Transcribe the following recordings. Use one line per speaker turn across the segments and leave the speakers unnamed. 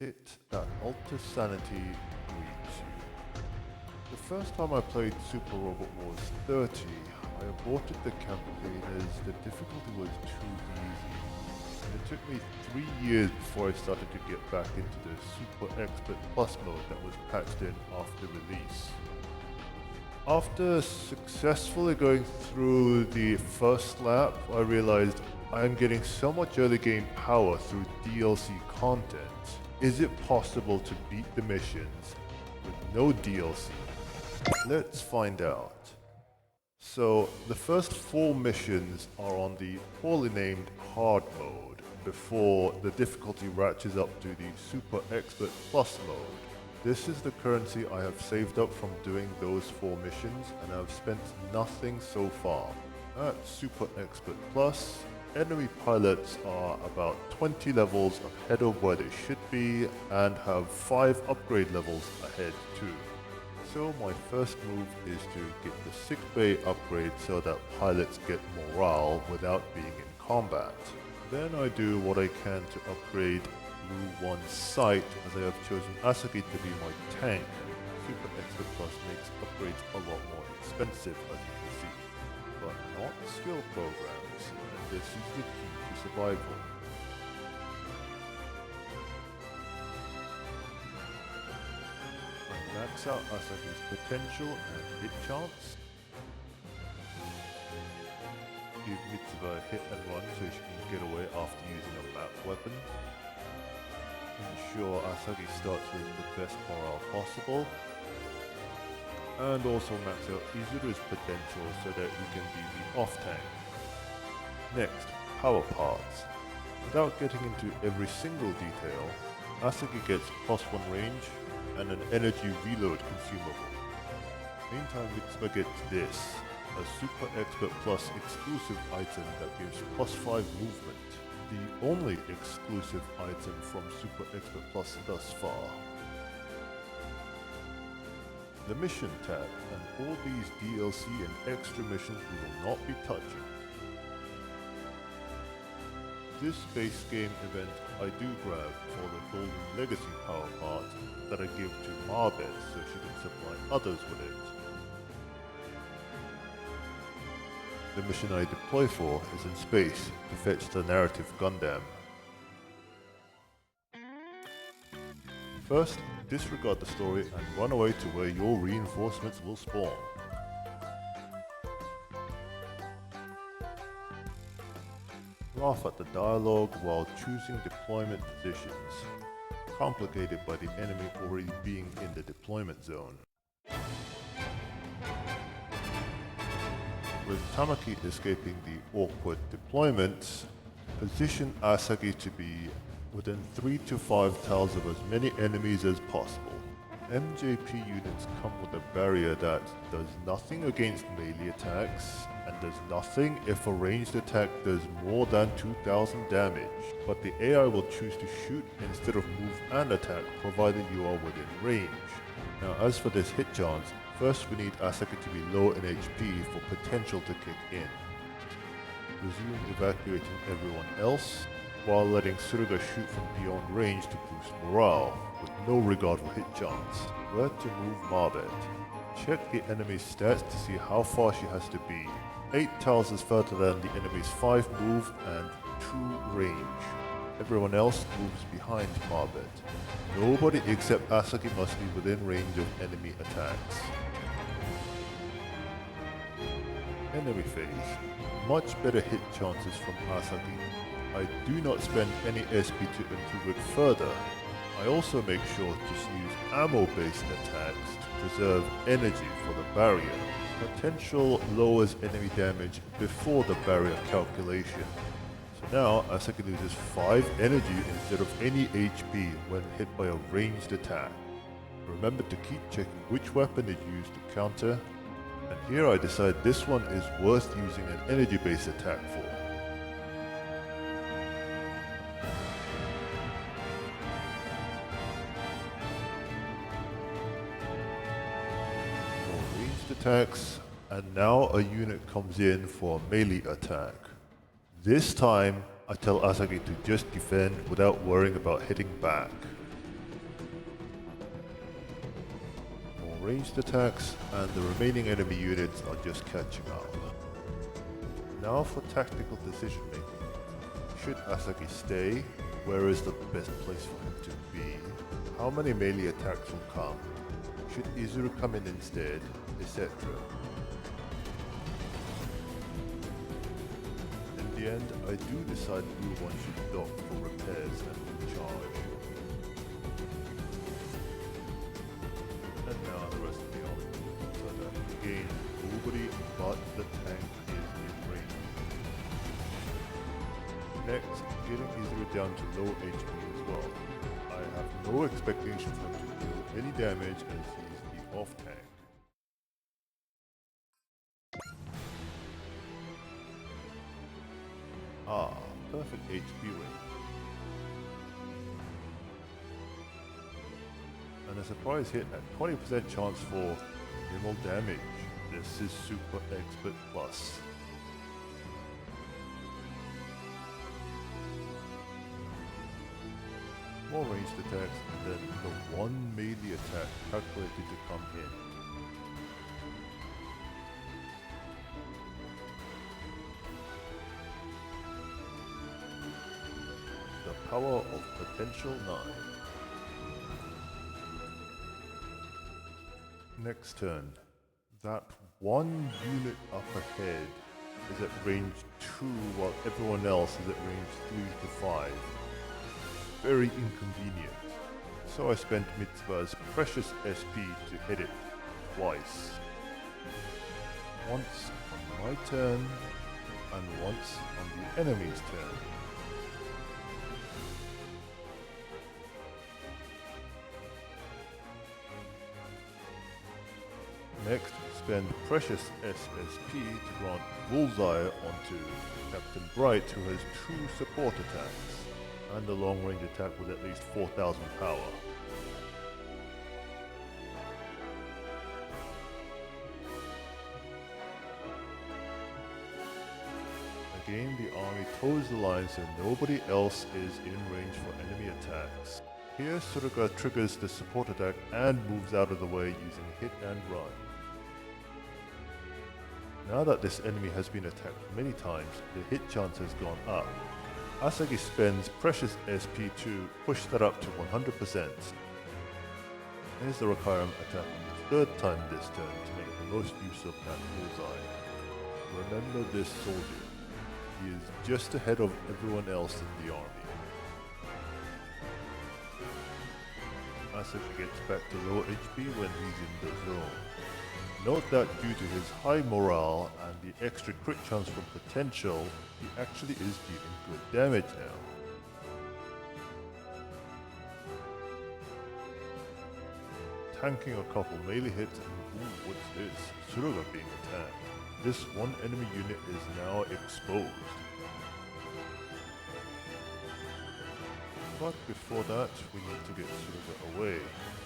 hit that Alter Sanity greets you. The first time I played Super Robot Wars 30, I aborted the campaign as the difficulty was too easy. And it took me 3 years before I started to get back into the Super Expert Plus mode that was patched in after release. After successfully going through the first lap, I realized I am getting so much early game power through DLC content. Is it possible to beat the missions with no DLC? Let's find out. So, the first 4 missions are on the poorly named hard mode before the difficulty ratchets up to the Super Expert Plus mode. This is the currency I have saved up from doing those 4 missions, and I have spent nothing so far. At Super Expert Plus, enemy pilots are about 20 levels ahead of where they should be and have 5 upgrade levels ahead too. So my first move is to get the sickbay upgrade so that pilots get morale without being in combat. Then I do what I can to upgrade Blue 1's sight, as I have chosen Asagi to be my tank. Super Expert Plus makes upgrades a lot more expensive, as you can see, but not skill programs, and this is the key to survival. Max out Asagi's potential and hit chance. Give Mitsuba a hit and run so she can get away after using a map weapon. Ensure Asagi starts with the best morale possible. And also max out Izuru's potential so that he can be the off tank. Next, power parts. Without getting into every single detail, Asagi gets +1 range and an energy reload consumable. Meantime, Mitsuba gets this, a Super Expert Plus exclusive item that gives +5 movement, the only exclusive item from Super Expert Plus thus far. The mission tab, and all these DLC and extra missions we will not be touching. This base game event I do grab for the Golden Legacy power part that I give to Marbet so she can supply others with it. The mission I deploy for is in space to fetch the narrative Gundam. First, disregard the story and run away to where your reinforcements will spawn. Laugh at the dialogue while choosing deployment positions, complicated by the enemy already being in the deployment zone. With Tamaki escaping the awkward deployments, position Asagi to be within 3 to 5 tiles of as many enemies as possible. MJP units come with a barrier that does nothing against melee attacks and does nothing if a ranged attack does more than 2000 damage, but the AI will choose to shoot instead of move and attack provided you are within range. Now as for this hit chance, first we need Asagi to be low in HP for potential to kick in. Resume evacuating everyone else, while letting Suruga shoot from beyond range to boost morale, with no regard for hit chance. Where to move Marbet? Check the enemy's stats to see how far she has to be. 8 tiles is further than the enemy's 5 move and 2 range. Everyone else moves behind Marbet. Nobody except Asagi must be within range of enemy attacks. Enemy phase. Much better hit chances from Asagi. I do not spend any SP to improve it further. I also make sure to use ammo-based attacks to preserve energy for the barrier. Potential lowers enemy damage before the barrier calculation. So now Asagi loses 5 energy instead of any HP when hit by a ranged attack. Remember to keep checking which weapon is used to counter, and here I decide this one is worth using an energy-based attack for. Attacks, and now a unit comes in for a melee attack. This time I tell Asagi to just defend without worrying about hitting back. ranged attacks, and the remaining enemy units are just catching up. Now for tactical decision making. Should Asagi stay? Where is the best place for him to be? How many melee attacks will come? Should Izuru come in instead? Etc. In the end, I do decide Blue One should dock for repairs and recharge. And now the rest of the army. So that again, nobody but the tank is in range. Next, getting Izuru down to low HP as well. I have no expectation for him to deal any damage as he's the off tank. Ah, perfect HP range. And a surprise hit at 20% chance for minimal damage. This is Super Expert Plus. More ranged attacks and then the one melee attack calculated to come in. The power of potential 9. Next turn. That one unit up ahead is at range 2 while everyone else is at range 3 to 5. Very inconvenient. So I spent Mitsuba's precious SP to hit it twice. Once on my turn and once on the enemy's turn. Next, spend precious SSP to grant Bullseye onto Captain Bright, who has 2 support attacks, and a long-range attack with at least 4,000 power. Again, the army toes the line so nobody else is in range for enemy attacks. Here, Suruga triggers the support attack and moves out of the way using hit and run. Now that this enemy has been attacked many times, the hit chance has gone up. Asagi spends precious SP to push that up to 100%. Here's the Rakaram attacking the 3rd time this turn to make the most use of that bullseye. Remember this soldier. He is just ahead of everyone else in the army. Asagi gets back to low HP when he's in the zone. Note that due to his high morale and the extra crit chance from potential, he actually is dealing good damage now. Tanking a couple melee hits and ooh, what's this? Suruga being attacked. This one enemy unit is now exposed. But before that, we need to get Suruga away,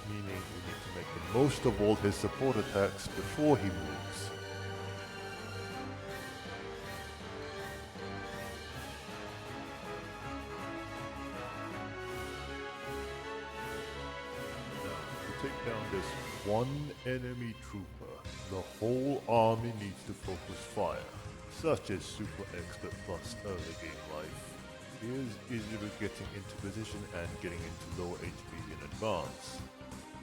meaning we need to make the most of all his support attacks before he moves. Now, to take down this one enemy trooper, the whole army needs to focus fire, such as Super Expert Plus early game life. Here's Izuru getting into position and getting into low HP in advance.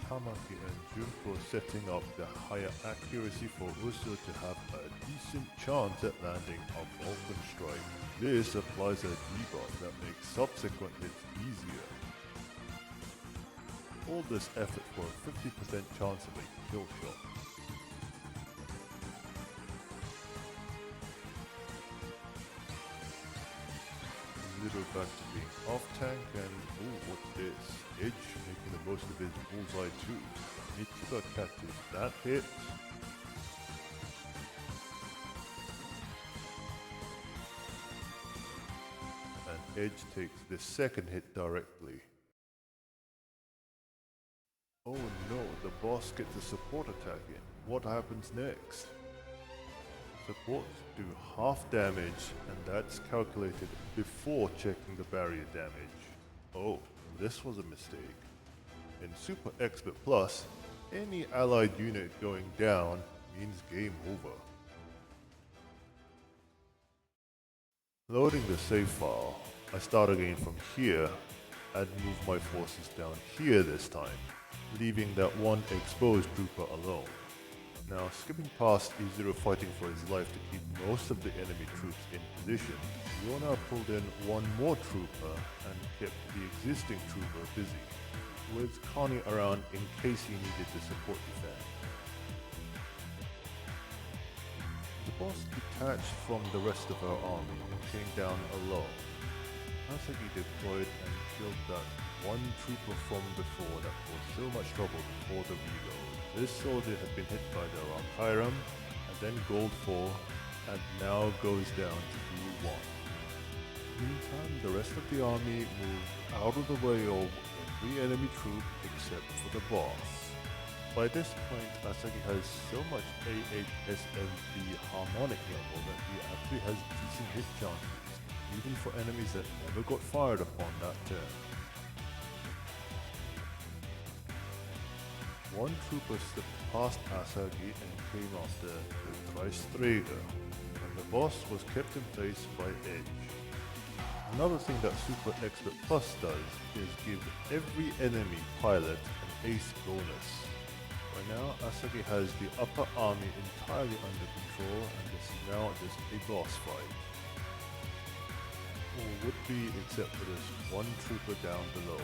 Tamaki and Junko setting up the higher accuracy for Uso to have a decent chance at landing a Vulcan strike. This applies a debuff that makes subsequent hits easier. All this effort for a 50% chance of a kill shot. Little back to being off tank and ooh, what's this? Edge making the most of his bullseye too. Mitsuba catches that hit. And Edge takes the second hit directly. Oh no, the boss gets a support attack in. What happens next? Supports do half damage, and that's calculated before checking the barrier damage. Oh, this was a mistake. In Super Expert Plus, Any allied unit going down means game over. Loading the save file, I start again from here and move my forces down here this time, leaving that one exposed trooper alone. Now, skipping past E0 fighting for his life to keep most of the enemy troops in position, Yona pulled in one more trooper and kept the existing trooper busy, with Connie around in case he needed the support defense. The boss detached from the rest of our army and came down alone. Asagi deployed and killed that one trooper from before that caused so much trouble before the reload. This soldier had been hit by the Rankairam and then Gold 4 and now goes down to Blue 1. Meantime, the rest of the army moved out of the way of every enemy troop except for the boss. By this point, Asagi has so much AHSMB harmonic level that he actually has decent hit chances, even for enemies that never got fired upon that turn. One trooper slipped past Asagi and came after the Dreisträger, and the boss was kept in place by Edge. Another thing that Super Expert Plus does is give every enemy pilot an ace bonus. By now, Asagi has the upper army entirely under control and this is now just a boss fight. Or would be except for this one trooper down below.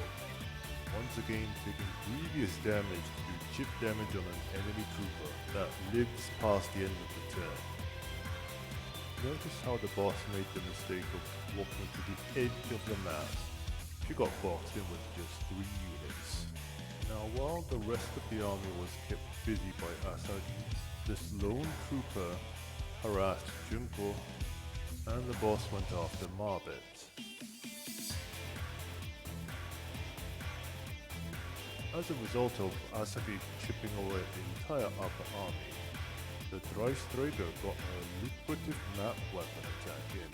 Once again taking previous damage to do chip damage on an enemy trooper that lives past the end of the turn. Notice how the boss made the mistake of walking to the edge of the map. She got boxed in with just 3 units. Now while the rest of the army was kept busy by Asagi, this lone trooper harassed Junko and the boss went after Marbet. As a result of Asagi chipping away the entire upper army, the Dreisträger got a lucrative map weapon attack in,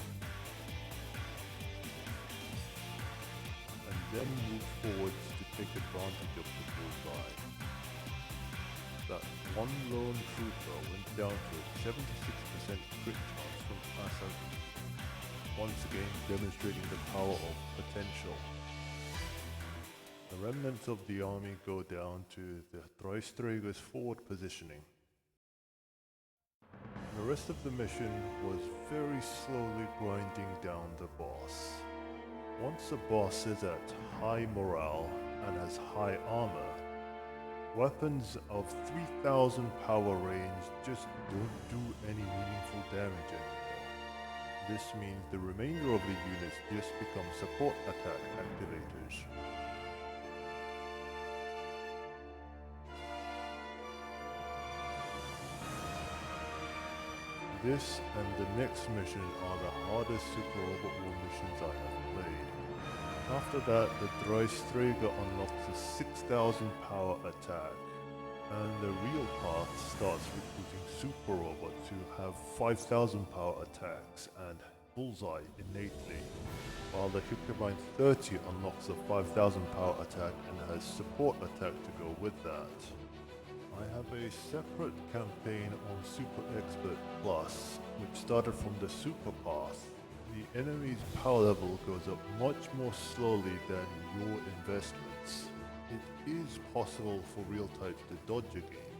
and then moved forwards to take advantage of the bullseye. That one lone trooper went down to a 76% crit chance from Asagi, once again demonstrating the power of potential. The remnants of the army go down to the Dreisträger's forward positioning. The rest of the mission was very slowly grinding down the boss. Once the boss is at high morale and has high armor, weapons of 3000 power range just don't do any meaningful damage anymore. This means the remainder of the units just become support attack activators. This and the next mission are the hardest Super Robot War missions I have played. After that, the Dreisträger unlocks a 6000 power attack, and the real path starts recruiting Super Robots who have 5000 power attacks and bullseye innately, while the Hypermine 30 unlocks a 5000 power attack and has support attack to go with that. I have a separate campaign on Super Expert Plus, which started from the Super Path. The enemy's power level goes up much more slowly than your investments. It is possible for real types to dodge a game.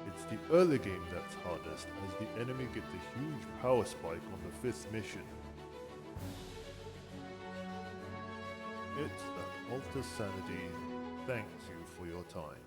It's the early game that's hardest, as the enemy gets a huge power spike on the 5th mission. It's that Alta Sanity thanks you for your time.